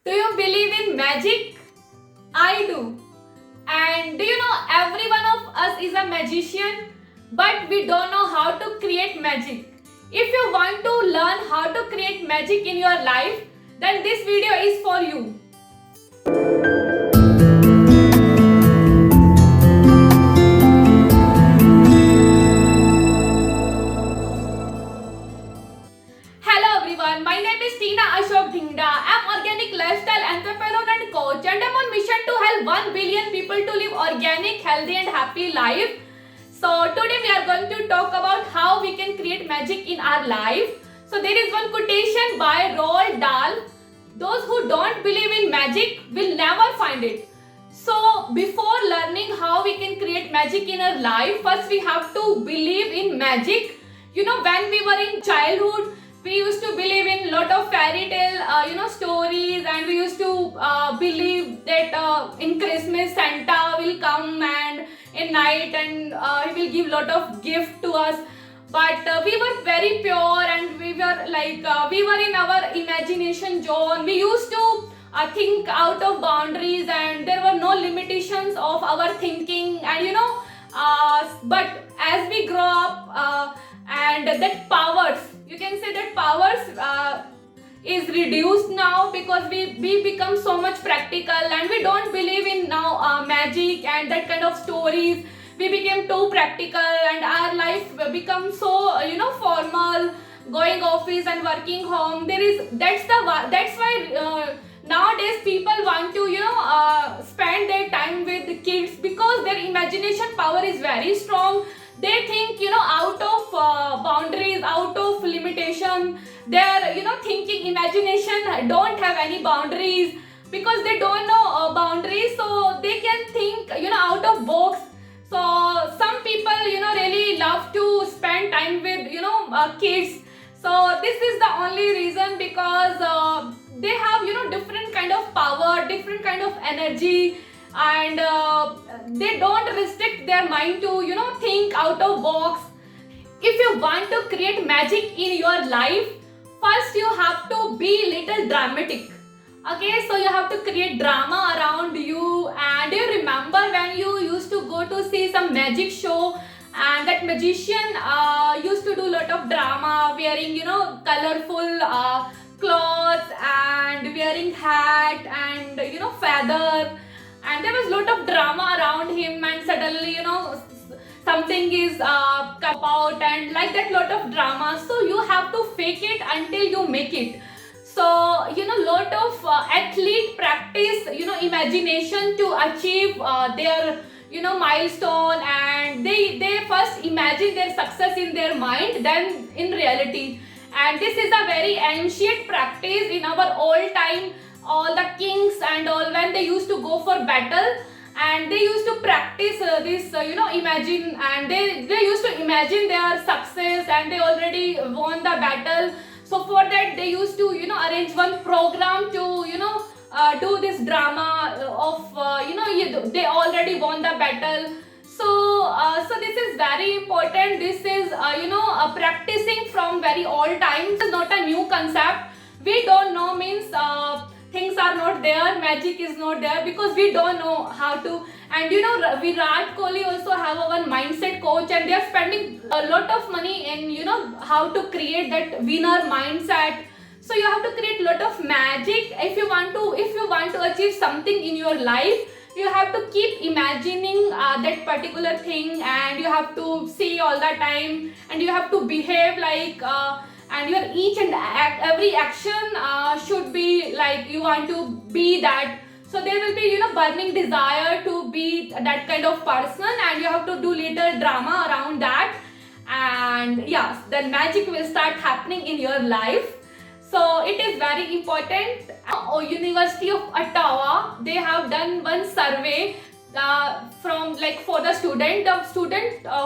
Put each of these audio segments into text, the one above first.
Do you believe in magic? I do. And do you know every one of us is a magician, but we don't know how to create magic. If you want to learn how to create magic in your life, then this video is for you. Hello everyone, my name is Tina Ashok Dhingda. I'm organic lifestyle entrepreneur and coach, and I'm on mission to help 1 billion people to live organic, healthy and happy life. So today we are going to talk about how we can create magic in our life. So there is one quotation by Roald Dahl: those who don't believe in magic will never find it. So before learning how we can create magic in our life, first we have to believe in magic. You know, when we were in childhood, we used to believe in lot of fairy tale stories, and we used to believe that in Christmas Santa will come and in night, and he will give lot of gift to us. But we were very pure, and we were we were in our imagination zone. We used to think out of boundaries, and there were no limitations of our thinking. And but as we grow up, and that powers, you can say that powers is reduced now, because we become so much practical, and we don't believe in now magic and that kind of stories. We became too practical, and our life becomes so formal, going office and working home. That's why nowadays people want to spend their time with the kids, because their imagination power is very strong. They think out of boundaries, out of limitation. Their thinking, imagination don't have any boundaries, because they don't know boundaries, so they can think out of box. So some people really love to spend time with kids. So this is the only reason, because they have different kind of power, different kind of energy, and they don't restrict their mind to think out of box. If you want to create magic in your life, first you have to be little dramatic. Okay, so you have to create drama around you. And do you remember when you used to go to see some magic show, and that magician used to do lot of drama, wearing colorful clothes, and wearing hat, and feather, and there was lot of drama around him, and suddenly something is come out, and like that lot of drama. So you have to fake it until you make it. So lot of athlete practice imagination to achieve their milestone, and they first imagine their success in their mind, then in reality. And this is a very ancient practice in our old time. All the kings and all, when they used to go for battle, and they used to practice this imagine, and they used to imagine their success, and they already won the battle. So for that, they used to arrange one program to do this drama of they already won the battle. So this is very important. This is practicing from very old times. This is not a new concept. We don't know means things are not there, magic is not there, because we don't know how to. And Virat Kohli also have one mindset coach, and they are spending a lot of money in how to create that winner mindset. So you have to create lot of magic. If you want to achieve something in your life, you have to keep imagining that particular thing, and you have to see all the time, and you have to behave like and your each and every action should be like you want to be that. So there will be burning desire to be that kind of person, and you have to do little drama around that. And yes, then magic will start happening in your life. So it is very important. University of Ottawa, they have done one survey from for the student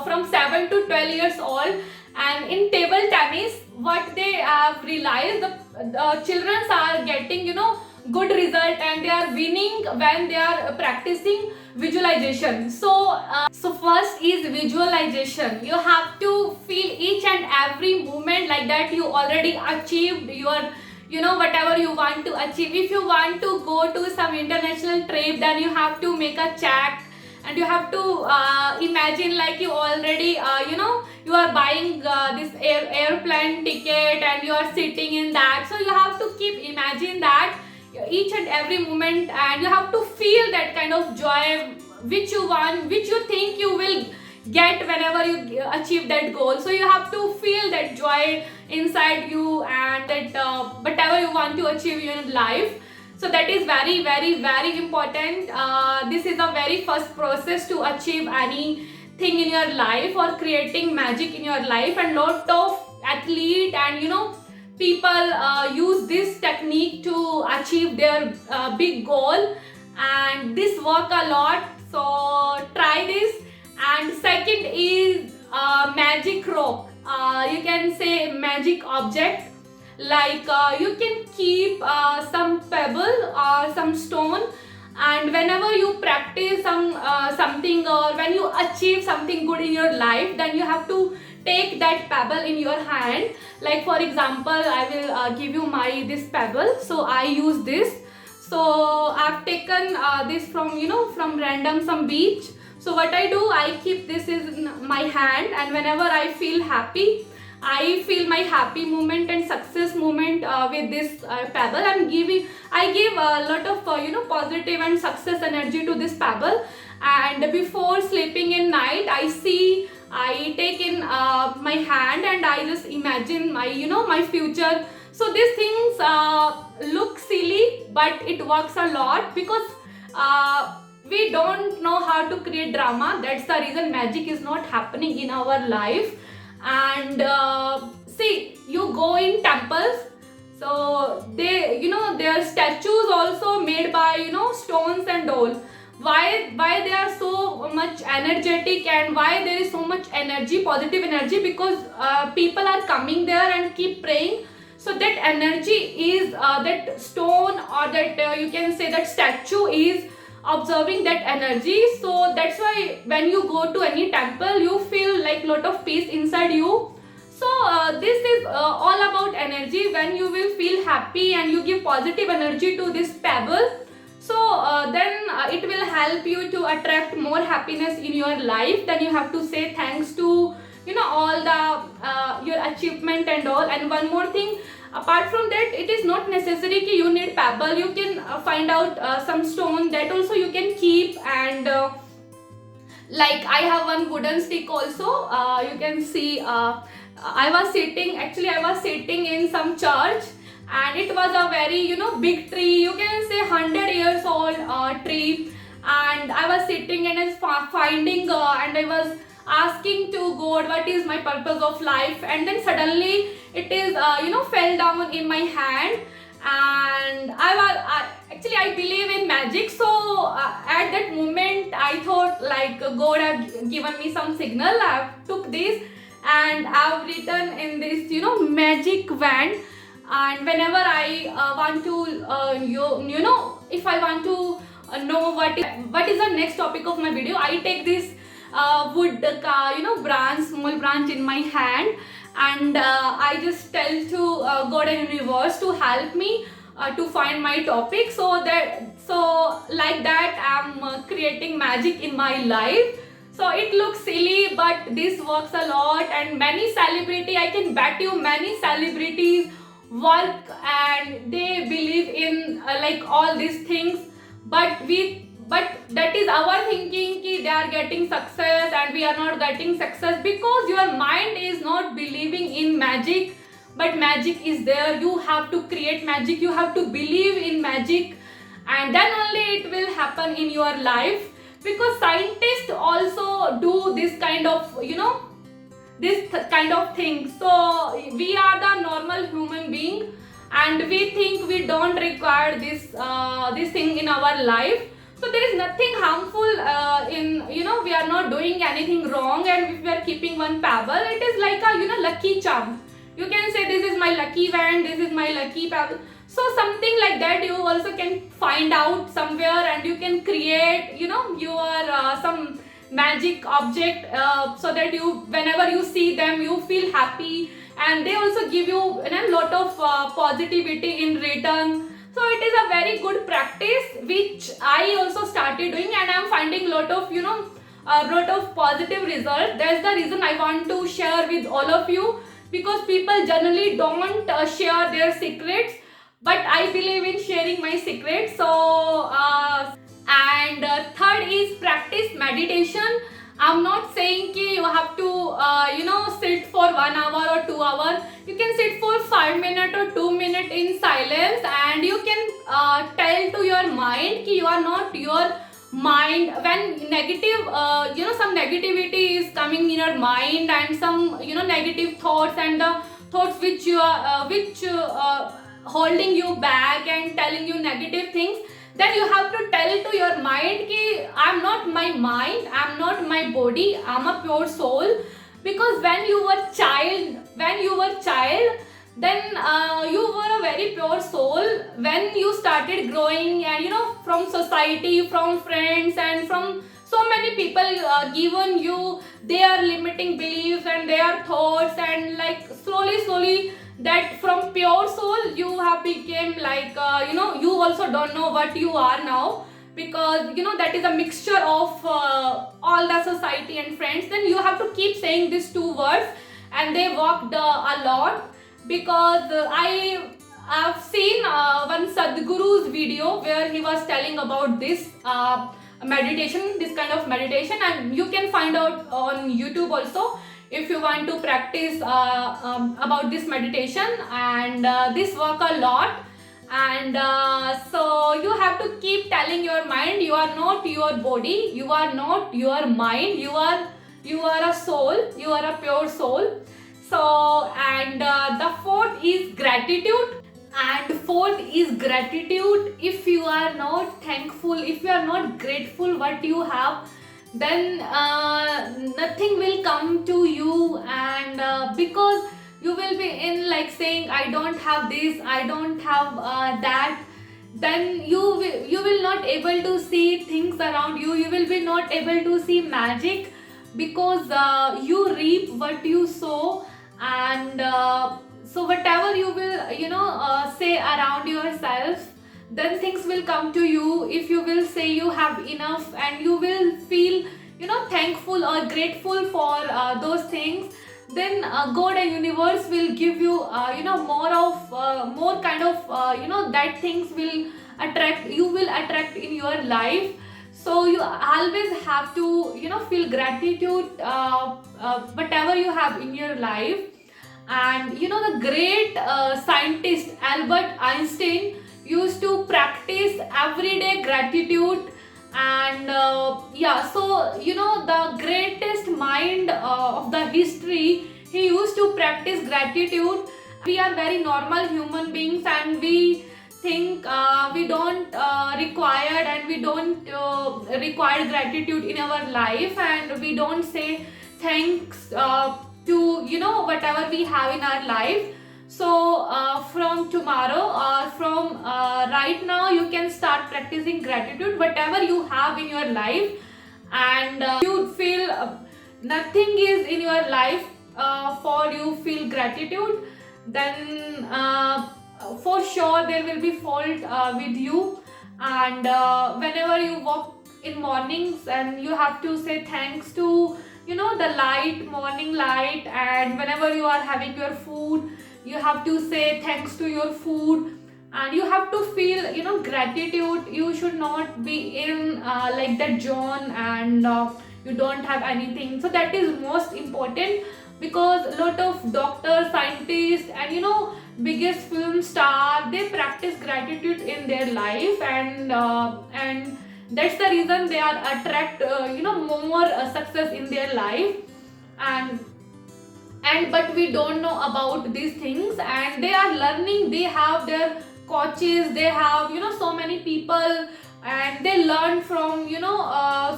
from 7 to 12 years old. And in table tennis, what they have realized, the children are getting good result, and they are winning when they are practicing visualization. So first is visualization. You have to feel each and every moment like that you already achieved your whatever you want to achieve. If you want to go to some international trip, then you have to make a check, and you have to imagine like you already you are buying this airplane ticket, and you are sitting in that. So you have to keep imagine that each and every moment, and you have to feel that kind of joy which you want, which you think you will get whenever you achieve that goal. So you have to feel that joy inside you, and that whatever you want to achieve in your life. So that is very, very, very important. This is the very first process to achieve anything in your life, or creating magic in your life. And lot of athlete and people use this technique to achieve their big goal, and this work a lot. So try this. And second is magic rock. You can say magic object, like you can keep some pebble or some stone, and whenever you practice something, or when you achieve something good in your life, then you have to take that pebble in your hand. Like for example, I will give you my this pebble. So I use this. So I've taken this from from random some beach. So what I do, I keep this in my hand, and whenever I feel happy, I feel my happy moment and success moment with this pebble. I give a lot of positive and success energy to this pebble. And before sleeping in night, I take in my hand, and I just imagine my my future. So these things look silly, but it works a lot, because we don't know how to create drama. That's the reason magic is not happening in our life. And see, you go in temples, so they their statues also made by stones and all. Why they are so much energetic, and why there is so much energy, positive energy? Because people are coming there and keep praying. So that energy is that stone, or that you can say that statue is observing that energy. So that's why when you go to any temple, you feel like lot of peace inside you. So this is all about energy. When you will feel happy and you give positive energy to this pebble, so then it will help you to attract more happiness in your life. Then you have to say thanks to all the your achievement and all. And one more thing, apart from that, it is not necessary that you need pebble. You can find out some stone, that also you can keep. And like I have one wooden stick also. You can see I was sitting in some church, and it was a very big tree. You can say 100 years old tree. And I was sitting and I was finding and I was asking to God, what is my purpose of life? And then suddenly it is fell down in my hand. And I believe in magic. So at that moment I thought like God have given me some signal. I took this and I've written in this magic wand. And whenever I want to if I want to know what is the next topic of my video, I take this wood branch, small branch in my hand, and I just tell to God and universe to help me to find my topic. So like that I'm creating magic in my life. So it looks silly, but this works a lot. And many celebrity, I can bet you many celebrities work and they believe in like all these things. But that is our thinking ki they are getting success and we are not getting success, because your mind is not believing in magic. But magic is there. You have to create magic. You have to believe in magic, and then only it will happen in your life. Because scientists also do this kind of thing. So we are the normal human being, and we think we don't require this thing in our life. So there is nothing harmful in we are not doing anything wrong. And if we are keeping one pebble, it is like a lucky charm. You can say this is my lucky wand, this is my lucky pebble. So something like that you also can find out somewhere, and you can create your some magic object so that you whenever you see them you feel happy, and they also give you, a lot of positivity in return. So it is a very good practice which I also started doing, and I'm finding lot of, a lot of positive results. That's the reason I want to share with all of you, because people generally don't share their secrets, but I believe in sharing my secrets. So and third is practice meditation. I'm not saying ki you have to sit for 1 hour or 2 hours. You can sit for 5 minutes or 2 minutes in silence, and you can tell to your mind ki you are not your mind. When negative some negativity is coming in your mind, and some negative thoughts, and the thoughts which you are holding you back and telling you negative things, then you have to tell to your mind ki I'm not my mind, I'm not my body, I'm a pure soul. Because when you were child, then you were a very pure soul. When you started growing, and from society, from friends, and from so many people given you their limiting beliefs and their thoughts, and like slowly that from pure soul you have become like you also don't know what you are now, because that is a mixture of all the society and friends. Then you have to keep saying these two words, and they worked a lot. Because I have seen one Sadhguru's video where he was telling about this meditation, this kind of meditation, and you can find out on YouTube also if you want to practice about this meditation. And this work a lot. And so you have to keep telling your mind you are not your body, you are not your mind, you are a soul, you are a pure soul. So and the fourth is gratitude. And fourth is gratitude. If you are not thankful, if you are not grateful what you have, then nothing will come to you. And because you will be in like saying I don't have this, I don't have that, then you will not able to see things around you, you will be not able to see magic, because you reap what you sow. And so whatever you will say around yourself, then things will come to you. If you will say you have enough, and you will feel thankful or grateful for those things, then God and universe will give you more kind of that things will attract, you will attract in your life. So you always have to feel gratitude whatever you have in your life. And the great scientist Albert Einstein used to practice everyday gratitude. And so the greatest mind of the history, he used to practice gratitude. We are very normal human beings, and we think we don't require, and we don't require gratitude in our life, and we don't say thanks to whatever we have in our life. So from tomorrow, or from right now, you can start practicing gratitude whatever you have in your life. And you feel nothing is in your life for you feel gratitude, then for sure there will be fault with you. And whenever you walk in mornings, and you have to say thanks to the light, morning light. And whenever you are having your food, you have to say thanks to your food. And you have to feel gratitude. You should not be in like that zone, and you don't have anything. So that is most important, because a lot of doctors, scientists, and biggest film star, they practice gratitude in their life. And that's the reason they are attract more success in their life. And but we don't know about these things, and they are learning. They have their coaches, they have so many people, and they learn from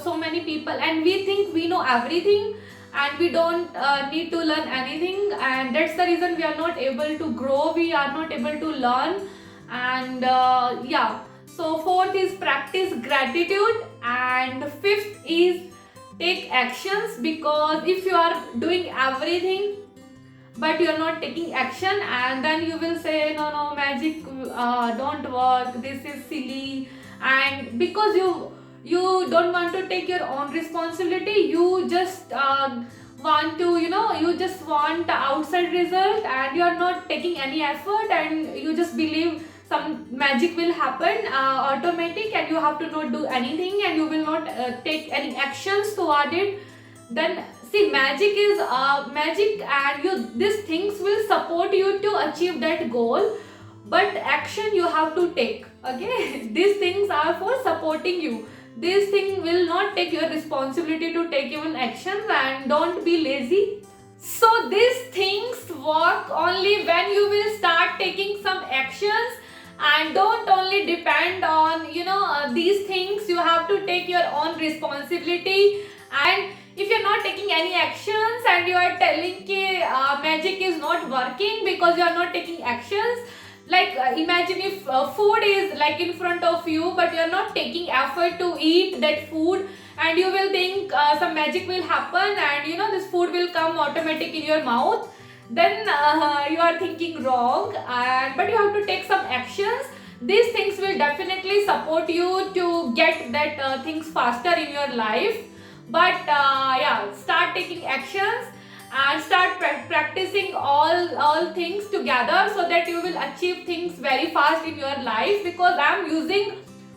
so many people. And we think we know everything, and we don't need to learn anything. And that's the reason we are not able to grow, we are not able to learn. And so fourth is practice gratitude. And fifth is take actions. Because if you are doing everything but you're not taking action, and then you will say no, no, magic don't work, this is silly. And because you don't want to take your own responsibility, you just want to, you just want the outside result, and you're not taking any effort, and you just believe some magic will happen automatic, and you have to not do anything, and you will not take any actions toward it. Then see, magic is magic, and you, these things will support you to achieve that goal, but action you have to take. Okay, these things are for supporting you. This thing will not take your responsibility to take even actions, and don't be lazy. So these things work only when you will start taking some actions, and don't only depend on these things. You have to take your own responsibility. And if you're not taking any actions, and you are telling कि magic is not working because you are not taking actions, like imagine if food is like in front of you, but you are not taking effort to eat that food, and you will think some magic will happen, and this food will come automatic in your mouth. Then you are thinking wrong, and but you have to take some actions. These things will definitely support you to get that things faster in your life. But yeah, start taking actions, and start practicing all things together, so that you will achieve things very fast in your life. Because I am using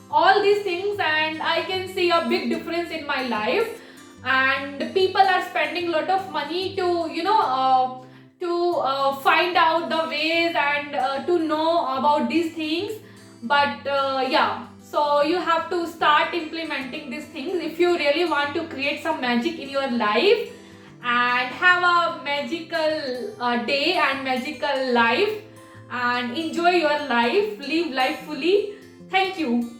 all these things, and I can see a big difference in my life, and people are spending a lot of money to find out the ways, and to know about these things. But yeah, so you have to start implementing these things if you really want to create some magic in your life, and have a magical day and magical life, and enjoy your life, live life fully. Thank you.